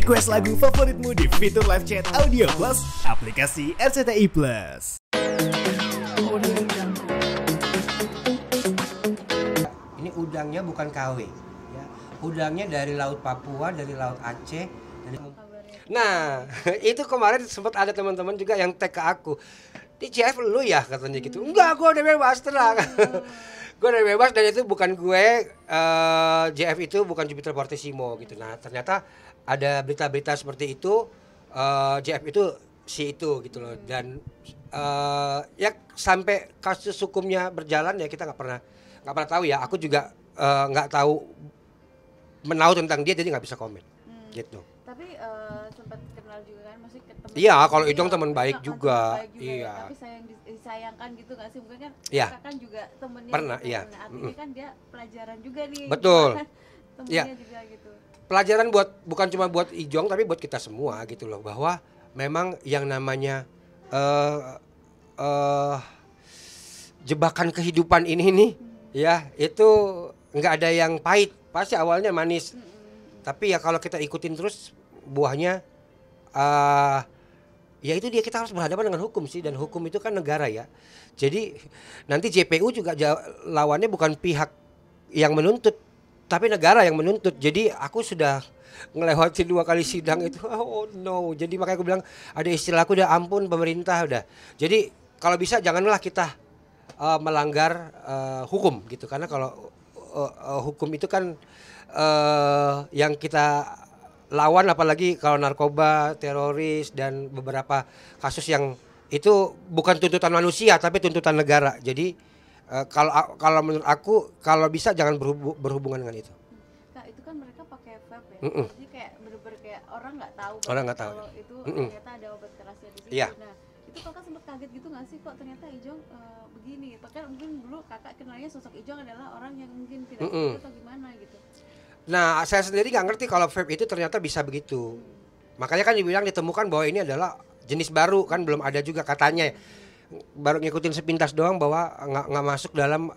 Request lagu favoritmu di fitur live chat Audio Plus, aplikasi RCTI Plus. Ini udangnya bukan KW, ya. Udangnya dari Laut Papua, dari Laut Aceh. Nah, itu kemarin sempat ada teman-teman juga yang tag ke aku. Di CF lu ya katanya gitu. Enggak, gue udah bebas, tenang. Gue udah bebas dan itu bukan gue, JF itu bukan Jupiter Fortissimo gitu. Nah, ternyata ada berita-berita seperti itu, JF itu si itu gitu loh. Dan ya sampai kasus hukumnya berjalan ya kita nggak pernah tahu ya. Aku juga nggak tahu menahu tentang dia, jadi nggak bisa komen gitu. Tapi sempat kenal juga kan, masih ketemu. Iya, kalau Ijong teman baik juga. Iya. Ya. Tapi disayangkan gitu nggak sih? Mungkin kan Iya. kakak kan juga temennya. Pernah, gitu. iya. Nah, artinya kan dia pelajaran juga nih. Betul. Temennya Iya. juga gitu. Pelajaran bukan cuma buat Ijong tapi buat kita semua gitu loh, bahwa memang yang namanya jebakan kehidupan ini nih ya itu nggak ada yang pahit, pasti awalnya manis. Tapi ya kalau kita ikutin terus buahnya ya itu dia, kita harus berhadapan dengan hukum sih, dan hukum itu kan negara ya. Jadi nanti JPU juga lawannya bukan pihak yang menuntut tapi negara yang menuntut. Jadi aku sudah ngelewatin 2 kali sidang itu. Oh no. Jadi makanya aku bilang ada istilahku, udah ampun pemerintah udah. Jadi kalau bisa janganlah kita melanggar hukum gitu, karena kalau hukum itu kan yang kita lawan, apalagi kalau narkoba, teroris dan beberapa kasus yang itu bukan tuntutan manusia tapi tuntutan negara. Jadi kalau menurut aku kalau bisa jangan berhubungan dengan itu. Kak, itu kan mereka pakai vape ya. Jadi kayak bener-bener kayak orang nggak tahu kalau itu ternyata ada obat kerasnya di situ. Iya. Nah, itu kakak sempat kaget gitu nggak sih kok ternyata Ijong begini? Bahkan mungkin dulu kakak kenalnya sosok Ijong adalah orang yang mungkin tidak seperti atau gimana gitu. Nah, saya sendiri nggak ngerti kalau vape itu ternyata bisa begitu. Makanya kan dibilang ditemukan bahwa ini adalah jenis baru, kan belum ada juga katanya. Baru ngikutin sepintas doang bahwa nggak masuk dalam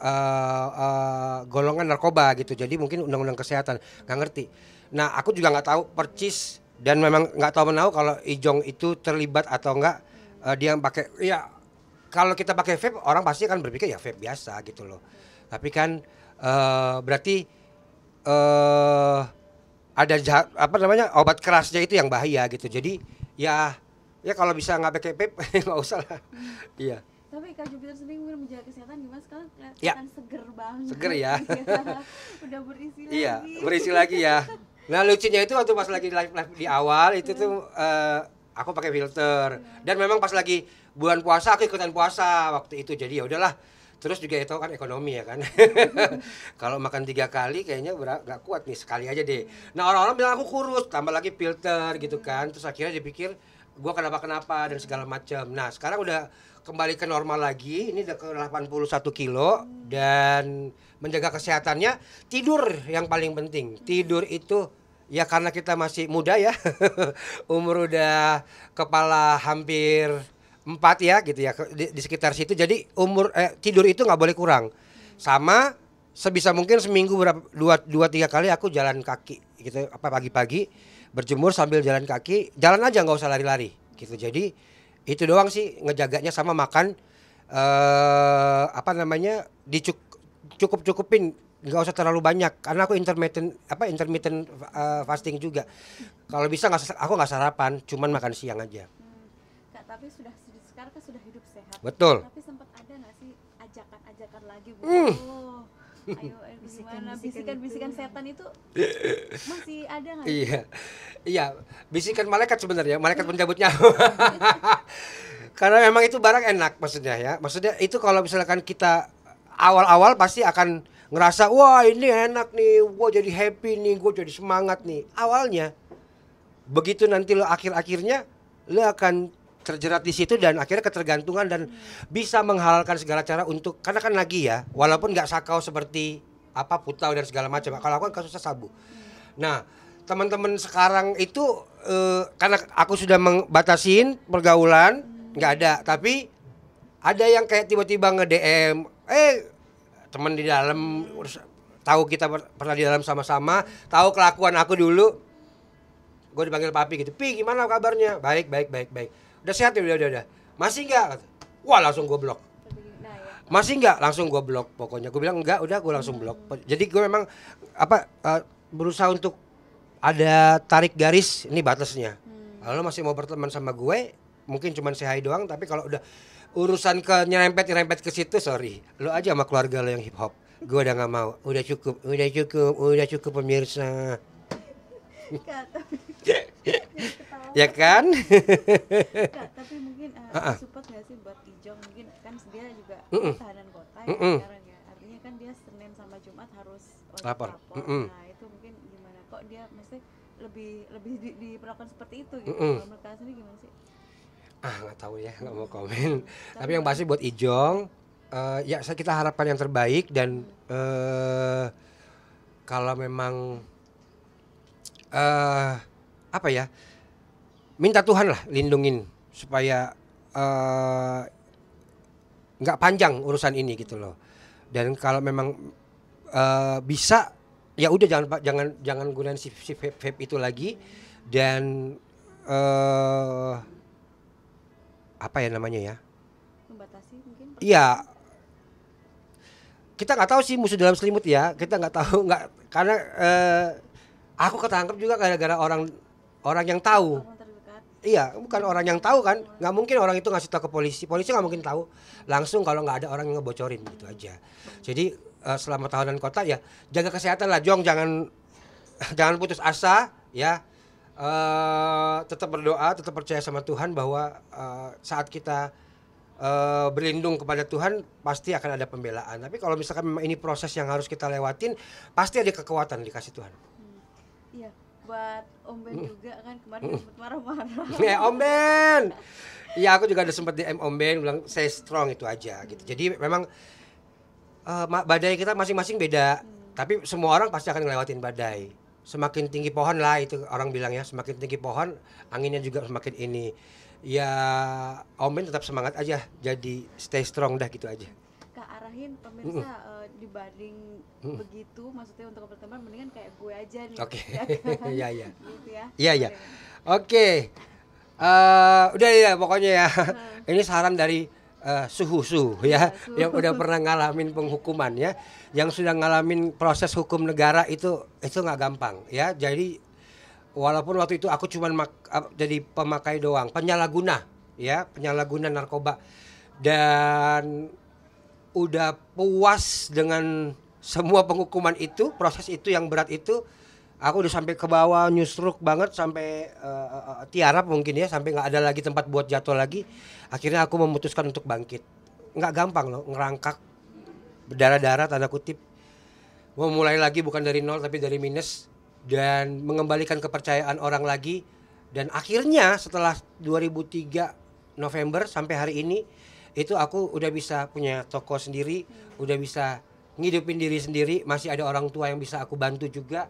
golongan narkoba gitu. Jadi mungkin undang-undang kesehatan nggak ngerti. Nah, aku juga nggak tahu percis dan memang nggak tahu menahu kalau Ijong itu terlibat atau enggak. Dia pakai, ya kalau kita pakai vape orang pasti akan berpikir ya vape biasa gitu loh. Tapi kan berarti ada obat kerasnya itu yang bahaya gitu. Jadi ya kalau bisa nggak pakai vape nggak usah lah. Iya. Tapi Kak Jupiter sendiri mungkin menjaga kesehatan gimana? Sekarang kelihatan Ya. seger banget. Seger ya. Udah berisi lagi. Iya, berisi lagi ya. Nah, lucunya itu waktu pas lagi live di awal itu tuh aku pakai filter. Dan memang pas lagi bulan puasa aku ikutan puasa waktu itu. Jadi ya udahlah. Terus juga itu kan ekonomi ya kan. Kalau makan 3 kali kayaknya nggak kuat nih, sekali aja deh. Nah, orang-orang bilang aku kurus, tambah lagi filter gitu kan. Terus akhirnya dipikir gua kenapa dan segala macam. Nah, sekarang udah kembali ke normal lagi. Ini udah ke 81 kilo dan menjaga kesehatannya, tidur yang paling penting. Tidur itu ya karena kita masih muda ya. Umur udah kepala hampir 4 ya gitu ya, di sekitar situ. Jadi tidur itu nggak boleh kurang. Sama sebisa mungkin seminggu 2-3 kali aku jalan kaki gitu, pagi-pagi berjemur sambil jalan kaki, jalan aja nggak usah lari-lari gitu. Jadi itu doang sih ngejaganya, sama makan cukup-cukupin, nggak usah terlalu banyak karena aku intermittent fasting juga. Kalau bisa aku nggak sarapan, cuman makan siang aja. Kak, tapi sekarang kan sudah hidup sehat. Betul. Tapi sempat ada nggak sih ajakan lagi bu? Ayo gimana, bisikan setan itu masih ada nggak? Iya, bisikan malaikat sebenarnya, malaikat pencabut nyawa. Karena memang itu barang enak maksudnya ya. Maksudnya itu kalau misalkan kita awal-awal pasti akan ngerasa wah ini enak nih, gua jadi happy nih, gua jadi semangat nih. Awalnya begitu nanti lo akhir-akhirnya lo akan terjerat di situ dan akhirnya ketergantungan dan bisa menghalalkan segala cara untuk, karena kan lagi ya, walaupun nggak sakau seperti putau dan segala macam. Kalau aku kan kasusnya sabu. Nah, teman-teman sekarang itu karena aku sudah membatasin pergaulan, nggak ada. Tapi ada yang kayak tiba-tiba nge-DM, teman di dalam, tahu kita pernah di dalam sama-sama, tahu kelakuan aku dulu. gue dipanggil papi gitu. Pi, gimana kabarnya? Baik. Udah sehat ya? Udah. Masih enggak? Wah, langsung gue blok. Nah, ya. Masih enggak? Langsung gue blok pokoknya. Gue bilang enggak, udah gue langsung blok. Jadi gue memang berusaha untuk ada tarik garis, ini batasnya. Kalau masih mau berteman sama gue, mungkin cuman say hi doang, tapi kalau udah urusan ke nyerempet ke situ, sorry. Lo aja sama keluarga lo yang hip hop. Gue udah nggak mau. Udah cukup pemirsa. Kak, tapi Ya kan? Kak, tapi mungkin support nggak sih buat Ijong? Mungkin kan dia juga tahanan kota ya sekarang ya. Artinya kan dia Senin sama Jumat harus lapor. Nah itu mungkin gimana? Kok dia mesti lebih diperlakukan seperti itu gitu? Menurut Kak sendiri gimana sih? Nggak tahu ya, nggak mau komen. Tapi yang pasti buat Ijong, ya kita harapkan yang terbaik dan kalau memang apa ya, minta Tuhan lah lindungin supaya nggak panjang urusan ini gitu loh. Dan kalau memang bisa, ya udah jangan gunain si vape itu lagi. Dan apa ya namanya ya? Membatasi mungkin? Iya. Kita nggak tahu sih musuh dalam selimut ya. Kita nggak tahu, karena aku ketangkep juga gara-gara orang yang tahu. Orang terdekat. Iya, bukan orang yang tahu kan. Nggak mungkin orang itu ngasih tahu ke polisi. Polisi nggak mungkin tahu langsung kalau nggak ada orang yang ngebocorin gitu aja. Jadi selama tahunan kota ya jaga kesehatan lah, Jong. Jangan putus asa ya. Tetap berdoa, tetap percaya sama Tuhan bahwa saat kita berlindung kepada Tuhan pasti akan ada pembelaan. Tapi kalau misalkan memang ini proses yang harus kita lewatin, pasti ada kekuatan dikasih Tuhan. Iya, buat Om Ben juga kan kemarin sempat marah-marah. Om Ben. Iya, aku juga ada sempat DM Om Ben bilang stay strong itu aja gitu. Jadi memang badai kita masing-masing beda, tapi semua orang pasti akan ngelewatin badai. Semakin tinggi pohon lah itu orang bilang ya, semakin tinggi pohon anginnya juga semakin ini. Ya Om Ben tetap semangat aja, jadi stay strong dah gitu aja. Kak, arahin pemirsa dibanding begitu, maksudnya untuk berteman mendingan kayak gue aja nih. Oke. Ya kan? Iya. Gitu ya. Iya. Oke. Udah ya pokoknya ya. Ini saran dari suhu ya, yang udah pernah ngalamin penghukuman ya, yang sudah ngalamin proses hukum negara itu nggak gampang ya. Jadi walaupun waktu itu aku cuman jadi pemakai doang, penyalahguna narkoba, dan udah puas dengan semua penghukuman itu, proses itu yang berat itu. Aku udah sampai ke bawah, nyusruk banget sampai tiarap mungkin ya, sampai nggak ada lagi tempat buat jatuh lagi. Akhirnya aku memutuskan untuk bangkit. Nggak gampang loh, ngerangkak berdarah-darah tanda kutip. Mau mulai lagi bukan dari nol tapi dari minus, dan mengembalikan kepercayaan orang lagi. Dan akhirnya setelah 2003 November sampai hari ini, itu aku udah bisa punya toko sendiri, udah bisa ngidupin diri sendiri, masih ada orang tua yang bisa aku bantu juga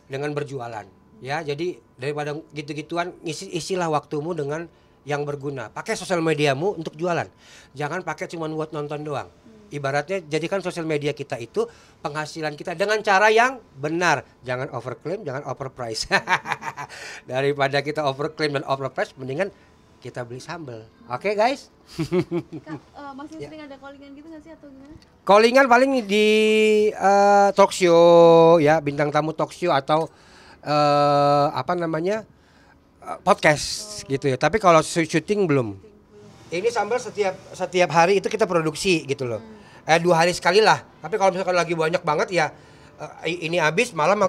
dengan berjualan ya. Jadi daripada gitu-gituan, isilah waktumu dengan yang berguna. Pakai sosial mediamu untuk jualan, jangan pakai cuma buat nonton doang. Ibaratnya jadikan sosial media kita itu penghasilan kita dengan cara yang benar, jangan overclaim, jangan overprice. Daripada kita overclaim dan overprice, mendingan kita beli sambal. Oke, guys. Kak, masih sering ada callingan gitu nggak sih atau gimana? Callingan paling di talk show ya, bintang tamu talk show atau podcast gitu ya. Tapi kalau syuting belum. Ini sambal setiap hari itu kita produksi gitu loh. 2 hari sekali lah. Tapi kalau misalkan lagi banyak banget ya, ini habis malam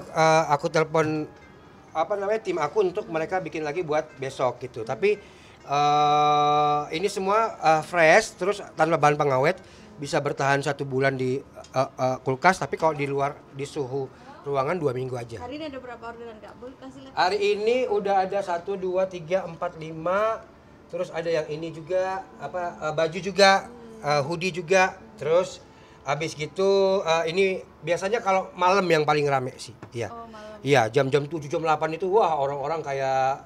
aku telepon tim aku untuk mereka bikin lagi buat besok gitu. Tapi ini semua fresh, terus tanpa bahan pengawet, bisa bertahan 1 bulan di kulkas. Tapi kalau di luar di suhu ruangan 2 minggu aja. Hari ini ada berapa orderan Kak? Boleh kasih lihat? Hari ini udah ada 1, 2, 3, 4, 5. Terus ada yang ini juga baju juga, hoodie juga. Terus habis gitu ini biasanya kalau malam yang paling rame sih. Iya. Oh, malam. Iya, jam 7, jam 8 itu wah orang-orang kayak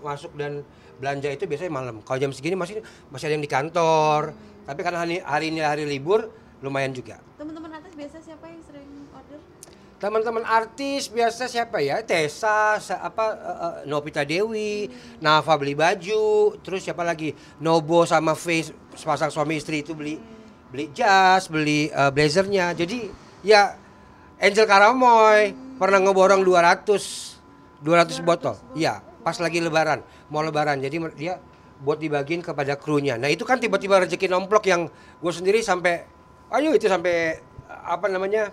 masuk dan belanja itu biasanya malam. Kalau jam segini masih ada yang di kantor. Tapi karena hari ini hari libur lumayan juga. Teman-teman atas biasa siapa yang sering order? Teman-teman artis biasa siapa ya? Tessa, Novita Dewi, Nafa beli baju, terus siapa lagi? Nobo sama Face sepasang suami istri itu beli jas, beli blazernya. Jadi ya Angel Karamoy pernah ngeborong 200 botol. Iya, pas lagi lebaran, mau lebaran. Jadi dia buat dibagiin kepada krunya. Nah, itu kan tiba-tiba rezeki nomplok yang gue sendiri sampai sampai apa namanya?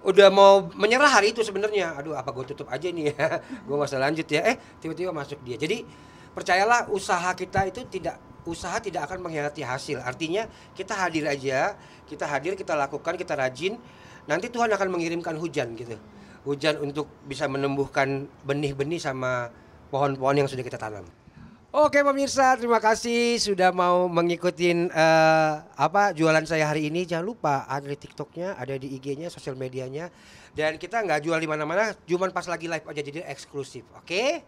Udah mau menyerah hari itu sebenarnya. Aduh, apa gue tutup aja nih ya. Gue gak usah lanjut ya. Tiba-tiba masuk dia. Jadi percayalah, usaha kita itu tidak akan mengkhianati hasil. Artinya kita hadir aja, kita lakukan, kita rajin. Nanti Tuhan akan mengirimkan hujan gitu. Hujan untuk bisa menumbuhkan benih-benih sama pohon-pohon yang sudah kita tanam. Oke pemirsa, terima kasih sudah mau mengikutin jualan saya hari ini. Jangan lupa ada di TikToknya, ada di IG-nya, sosial medianya. Dan kita nggak jual di mana-mana, cuman pas lagi live aja, jadi eksklusif. Oke?